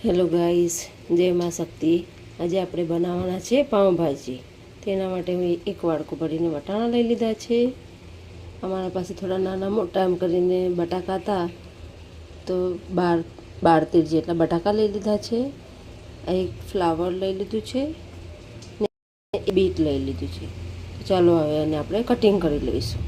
Hello guys, જય માં શક્તિ। આજે આપણે બનાવવાના છે પાઉંભાજી। તેના માટે હું એક વાડકો ભરીને વટાણા લઈ લીધા છે। અમારા પાસે થોડા નાના મોટા એમ કરીને બટાકા હતા, તો 12-13 જેટલા બટાકા લઈ લીધા છે। એક ફ્લાવર લઈ લીધું છે ને બીટ લઈ લીધું છે। તો ચાલો હવે એને આપણે કટિંગ કરી લઈશું।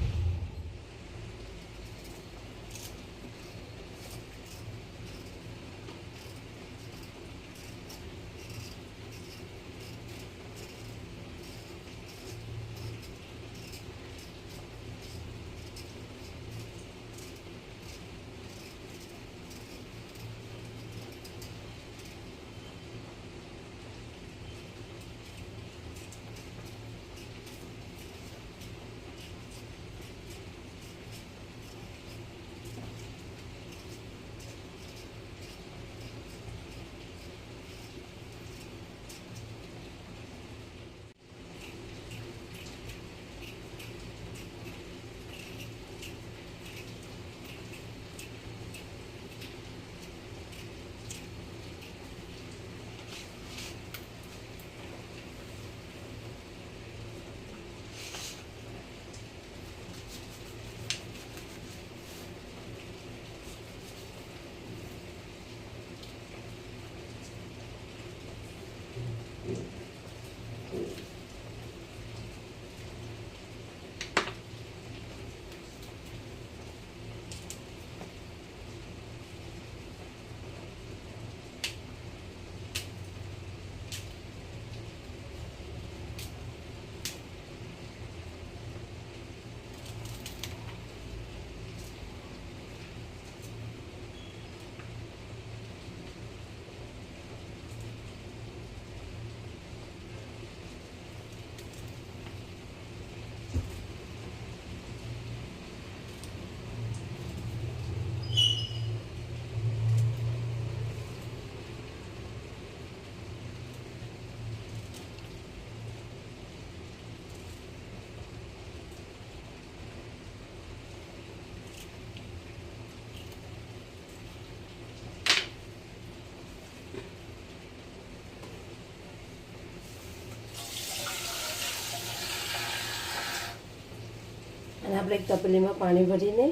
અને આપણે એક તપેલીમાં પાણી ભરીને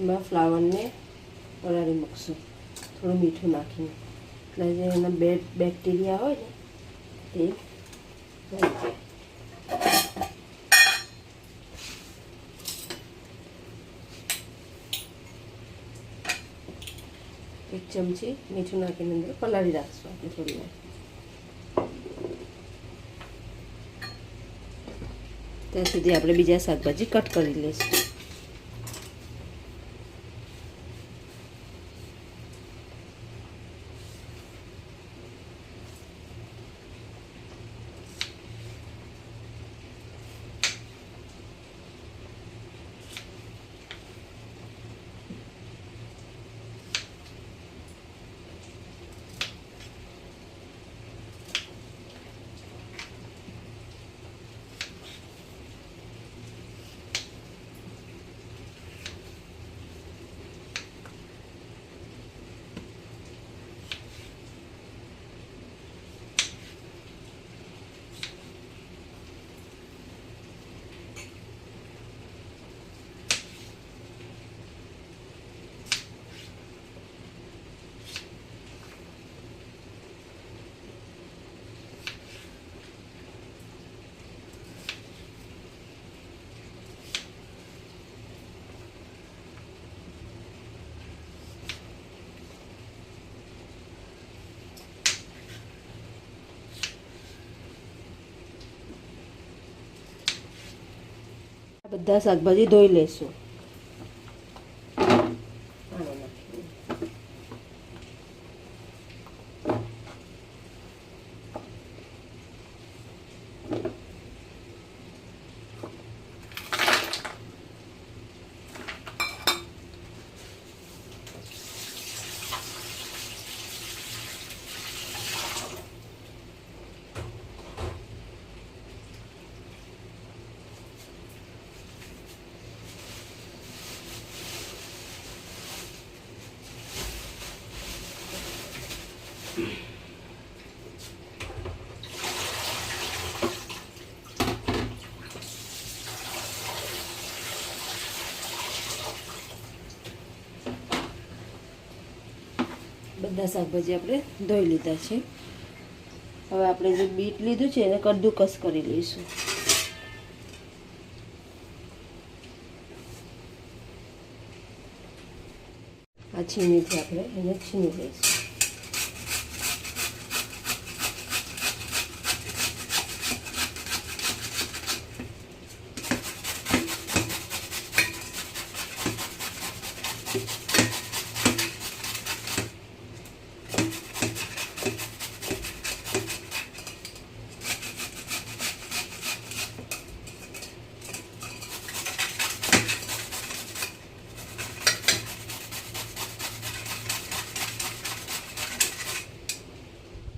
એમાં ફ્લાવરને પલાળી મૂકશું, થોડું મીઠું નાખીને, એટલે જે એના બેક્ટેરિયા હોય ને તે મરી જાય। એક ચમચી મીઠું નાખીને અંદર પલાળી રાખશું આપણે થોડી વાર। ત્યાં સુધી આપણે બીજા શાકભાજી કટ કરી લઈશું। બધા શાકભાજી ધોઈ લઈશું। બધા શાકભાજી આપણે ધોઈ લીધા છે. હવે આપણે જે બીટ લીધું છે એને કદ્દુકસ કરી લઈશું. આ છીણીથી આપણે એને છીણી લઈશું.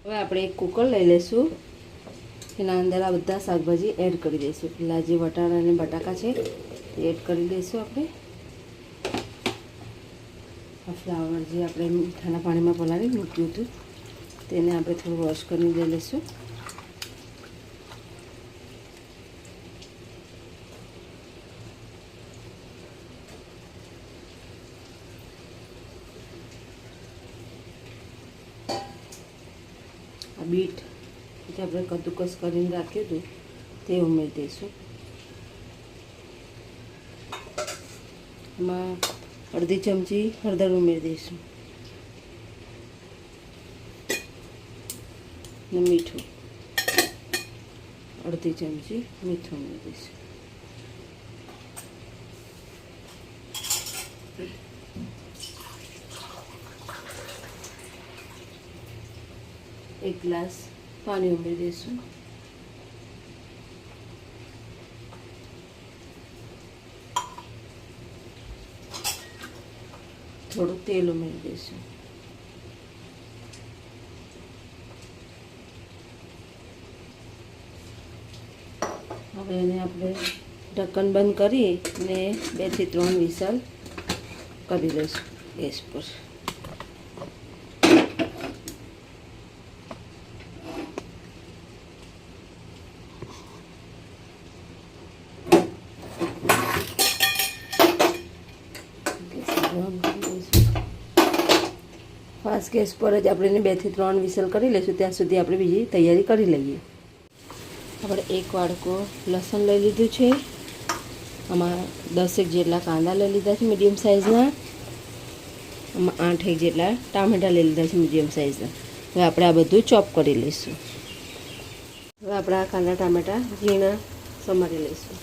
હવે આપણે એક કુકર લઈ લઈશું. એના અંદર આ બધા શાકભાજી એડ કરી દઈશું. પેલા જે વટાણા અને બટાકા છે તે એડ કરી દઈશું આપણે. આ ફ્લાવર જે આપણે મીઠાના પાણીમાં પલાળી મૂક્યું હતું તેને આપણે થોડું વોશ કરી લઈ લઈશું. આ બીટ જે આપણે કદ્દુકસ કરીને રાખ્યું હતું તે ઉમેરી દઈશું. એમાં અડધી ચમચી હળદર ઉમેરી દઈશું ને મીઠું અડધી ચમચી મીઠું ઉમેરી દઈશું. એક ગ્લાસ પાણી ઉમેરી દઈશું. થોડું તેલ ઉમેરી દઈશું. હવે એને આપણે ઢક્કન બંધ કરી ને 2 થી 3 વિસલ કરી દઈશું ગેસ પર. ફાસ્ટ ગેસ પર જ આપણે એને 2 થી 3 વિસલ કરી લઈશું. ત્યાં સુધી આપણે બીજી તૈયારી કરી લઈએ. આપણે એક વાડકો લસણ લઈ લીધું છે. આમાં 10 જેટલા કાંદા લઈ લીધા છે મીડિયમ સાઇઝના. આમાં 8 જેટલા ટામેટાં લઈ લીધા છે મીડિયમ સાઇઝના. હવે આપણે આ બધું ચોપ કરી લઈશું. હવે આપણે આ કાંદા ટામેટાં ઝીણા સમારી લઈશું.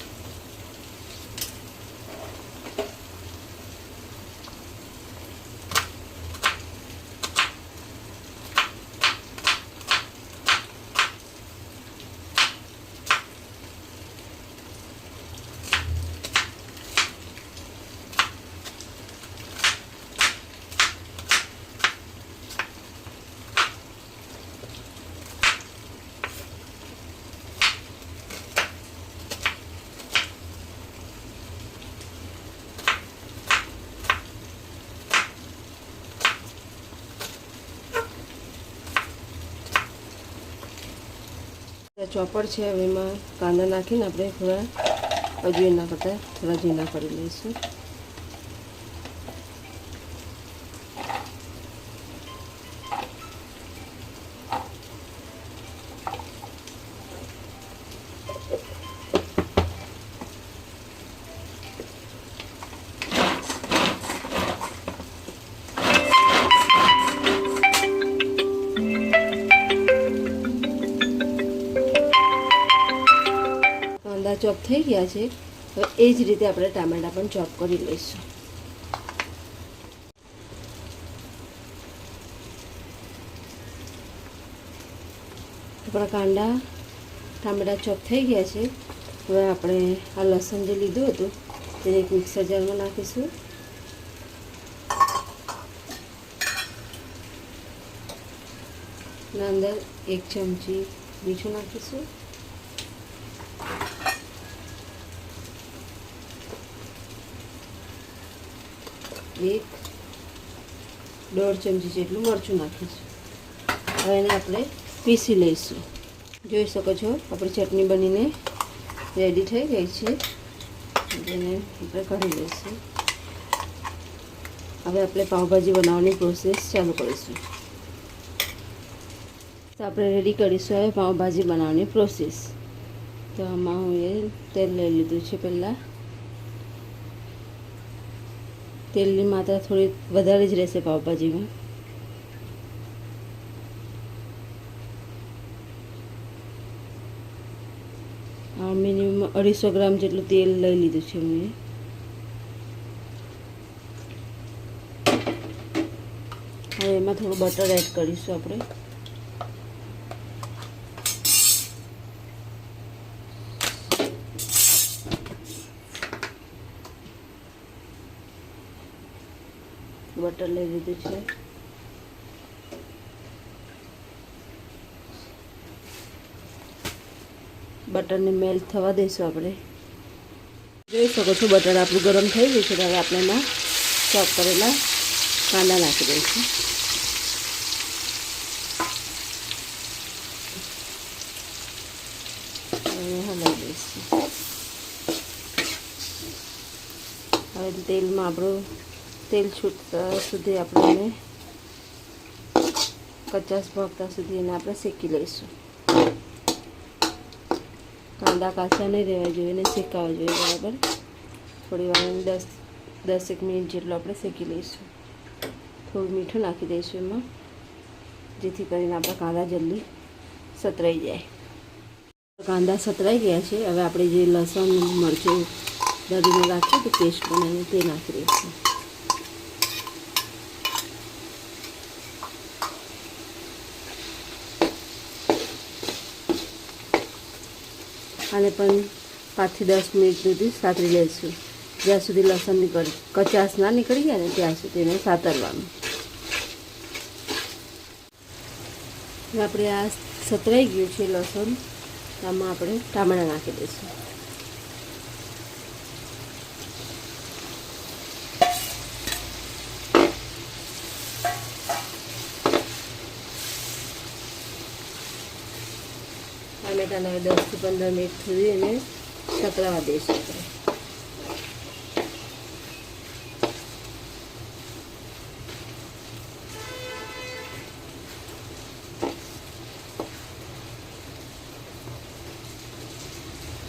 ચોપર છે. હવે એમાં કાંદા નાખીને આપણે થોડા હજુ એના કરતાં થોડા ઝીણા કરી લઈશું. ચોપ થઈ ગયા છે. હવે એ જ રીતે આપણે ટામેટાં પણ ચોપ કરી લઈશું. આપણા કાંદા ટામેટાં ચોપ થઈ ગયા છે. હવે આપણે આ લસણ જે લીધું હતું તેને એક મિક્સર જારમાં નાખીશું. એના અંદર 1 ચમચી મીઠું નાખીશું. 1.5 ચમચી જેટલું મરચું નાખીશું. હવે એને આપણે પીસી લઈશું. જોઈ શકો છો આપણી ચટણી બનીને રેડી થઈ ગઈ છે. જેને આપણે કાઢી લઈશું. હવે આપણે પાઉંભાજી બનાવવાની પ્રોસેસ ચાલુ કરીશું. તો આપણે રેડી કરીશું હવે પાઉંભાજી બનાવવાની પ્રોસેસ. તો આમાં હું એ તેલ લઈ લીધું છે. પહેલાં તેલની માત્રા થોડી વધારે જ રહેશે પાઉંભાજીમાં. મિનિમમ 250 ગ્રામ જેટલું તેલ લઈ લીધું છે મેં. હવે એમાં થોડું બટર એડ કરીશું આપણે. બટર લઈ લીધું છે. બટરને મેલ્ટ થવા દઈશું આપણે. જોઈ શકો છો બટર આપણું ગરમ થઈ ગયું છે. હવે આપણે એમાં ચોપ કરેલા કાંદા નાખી દઈશું. હલાવી દઈશું. હવે તેલમાં આપણું તેલ છૂટતા સુધી આપણે એને કચાશ ભાગતા સુધી એને આપણે શેકી લઈશું. કાંદા કાચા નહીં રહેવા જોઈએ ને શેકાવા જોઈએ બરાબર. થોડી વાર 10 મિનિટ જેટલું આપણે શેકી લઈશું. થોડું મીઠું નાખી દઈશું એમાં, જેથી કરીને આપણા કાંદા જલ્દી સતરાઈ જાય. કાંદા સતરાઈ ગયા છે. હવે આપણે જે લસણ મરચું દળીને રાખ્યું તો પેસ્ટ બનાવીને તે નાખી દઈશું. આને પણ 5 થી 10 મિનિટ સુધી સાતરી લઈશું. જ્યાં સુધી લસણની કચાશ ના નીકળી જાય ને ત્યાં સુધી એને સાતરવાનું. આપણે આ સતરાઈ ગયું છે લસણ. આમાં આપણે ટામેટાં નાખી દઈશું. ટામેટાને 10 થી 15 મિનિટ સુધી એને સતરાવા દઈશું.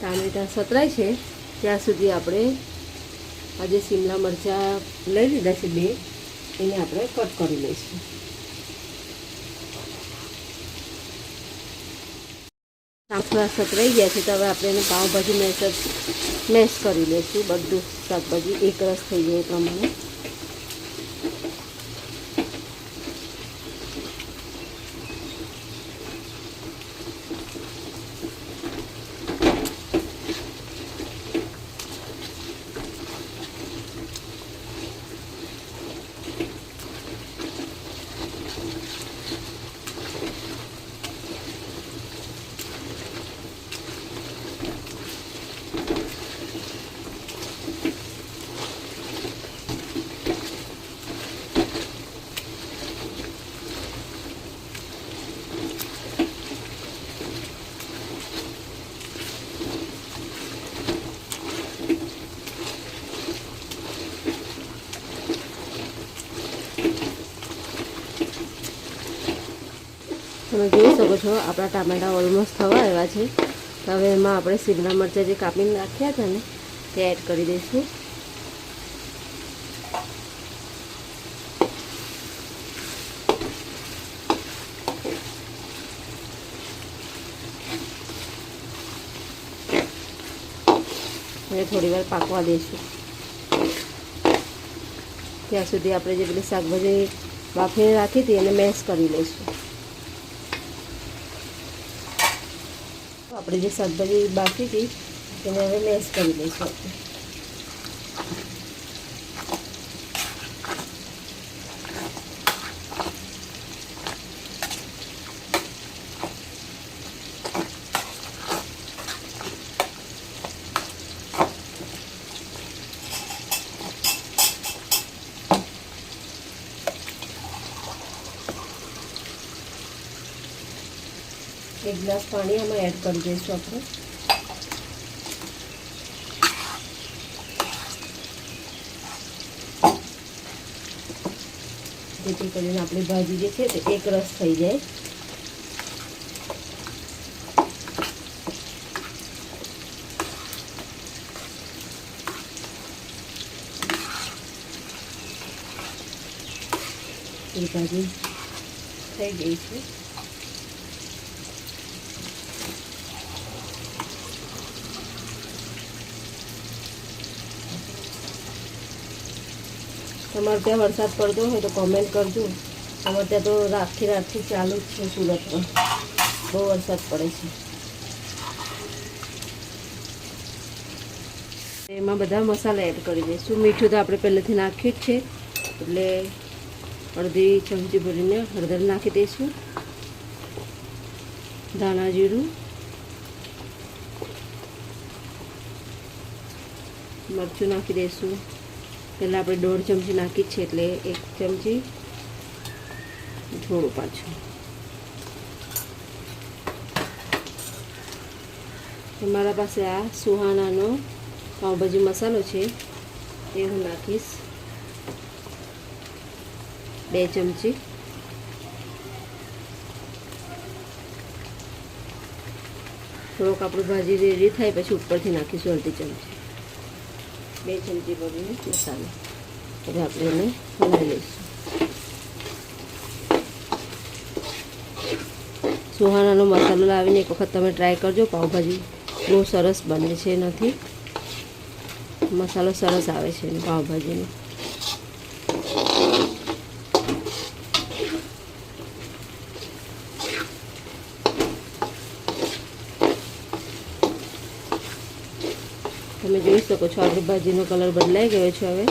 ટામેટાં સતરાય છે ત્યાં સુધી આપણે આજે શિમલા મરચાં લઈ લીધા છે 2, એને આપણે કટ કરી લઈશું. થોડા સતરાઈ ગયા છે તો હવે આપણે એને પાઉંભાજી મેશ કરી લઈશું. બધું શાકભાજી એક રસ થઈ જાય એ પ્રમાણે. તમે જોઈ શકો છો આપણા ટામેટાં ઓલમોસ્ટ થવા આવ્યા છે. તો હવે એમાં આપણે શિમલા મરચાં જે કાપીને રાખ્યા હતા ને તે એડ કરી દઈશું. અને થોડી વાર પાકવા દઈશું. ત્યાં સુધી આપણે જે પેલી શાકભાજી બાફીને રાખી હતી એને મેશ કરી લઈશું. આપણે જે શાકભાજી બાફી હતી એને હવે મેશ કરી લઈશું. 1 ગ્લાસ પાણી આમાં એડ કરી દઈશું આપણે, જેથી કરીને આપણી ભાજી જે છે તે એક રસ થઈ જાય। ભાજી થઈ ગઈ છે। તમારે ત્યાં વરસાદ પડતો હોય તો કોમેન્ટ કરજો। અમારે ત્યાં તો રાતથી ચાલુ જ છે, સુરતમાં બહુ વરસાદ પડે છે। એમાં બધા મસાલા એડ કરી દઈશું। મીઠું તો આપણે પહેલેથી નાખ્યું જ છે, એટલે અડધી ચમચી ભરીને હળદર નાખી દઈશું, ધાણા જીરું, મરચું નાખી દઈશું। પહેલાં આપણે 1.5 ચમચી નાખી છે, એટલે 1 ચમચી થોડું પાછું। મારા પાસે આ સુહાનાનો પાઉંભાજી મસાલો છે, એ હું નાખીશ 2 ચમચી। થોડોક આપણું ભાજી રેડી થાય પછી ઉપરથી નાખીશું અડધી ચમચી। 2 ચમચી ભરીને મસાલો હવે આપણે એને હલાવી લઈશું। સુહાનાનો મસાલો લાવીને એક વખત તમે ટ્રાય કરજો। પાઉંભાજી બહુ સરસ બને છે, નથી મસાલો સરસ આવે છે પાઉંભાજીનો। તમે જોઈ શકો છો આપણી ભાજીનો કલર બદલાઈ ગયો છે। હવે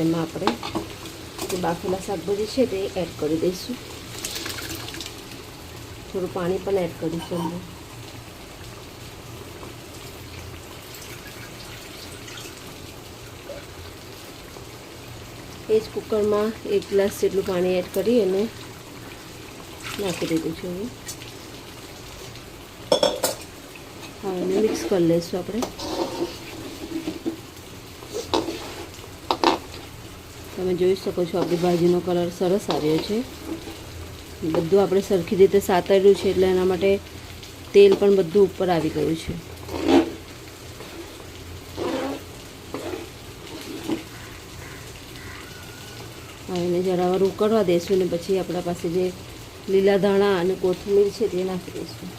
એમાં આપણે જે બાફેલા શાકભાજી છે તે એડ કરી દઈશું। થોડું પાણી પણ એડ કરીશું અંદર। એ જ કુકરમાં 1 ગ્લાસ જેટલું પાણી એડ કરી અને નાખી દીધું છે। હા, એને મિક્સ કરી લઈશું આપણે। તમે જોઈ શકો છો આપણી ભાજીનો કલર સરસ આવ્યો છે। બધું આપણે સરખી રીતે સાતર્યું છે, એટલે એના માટે તેલ પણ બધું ઉપર આવી ગયું છે। હવે એને જરા વાર ઉકળવા દઈશું, ને પછી આપણા પાસે જે લીલા ધાણા અને કોથમીર છે તે નાખી દઈશું।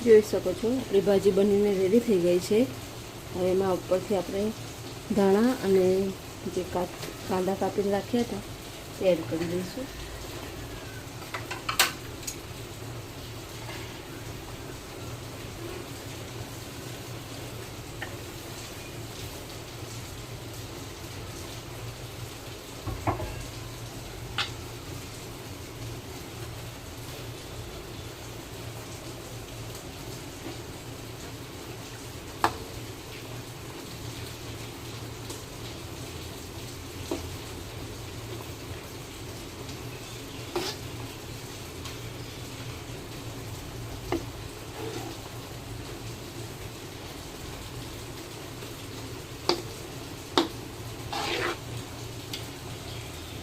જોઈ શકો છો આપણી ભાજી બનીને રેડી થઈ ગઈ છે। હવે એમાં ઉપરથી આપણે ધાણા અને જે કાંદા કાપીને રાખ્યા હતા તે એડ કરી દઈશું।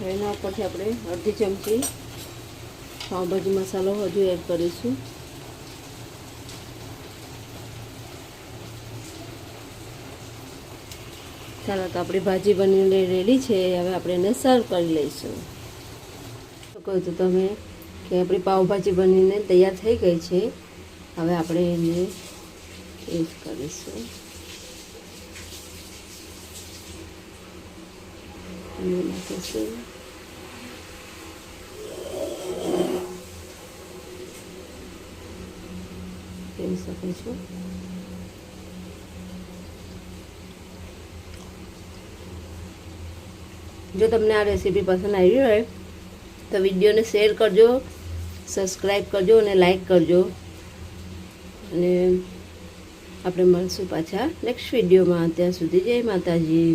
એના ઉપરથી આપણે અડધી ચમચી પાઉંભાજી મસાલો હજુ એડ કરીશું। ચાલો, તો આપણી ભાજી બનીને રેડી છે। હવે આપણે એને સર્વ કરી લઈશું। કહો તો તમે કે આપણી પાઉંભાજી બનીને તૈયાર થઈ ગઈ છે। હવે આપણે એને ટેસ્ટ કરીશું। નાખીશું જોઈ શકો છો। જો તમને આ રેસીપી પસંદ આવી હોય તો વિડીયોને શેર કરજો, સબસ્ક્રાઈબ કરજો અને લાઈક કરજો. અને આપણે મળશું પાછા નેક્સ્ટ વિડીયોમાં. ત્યાં સુધી જય માતાજી.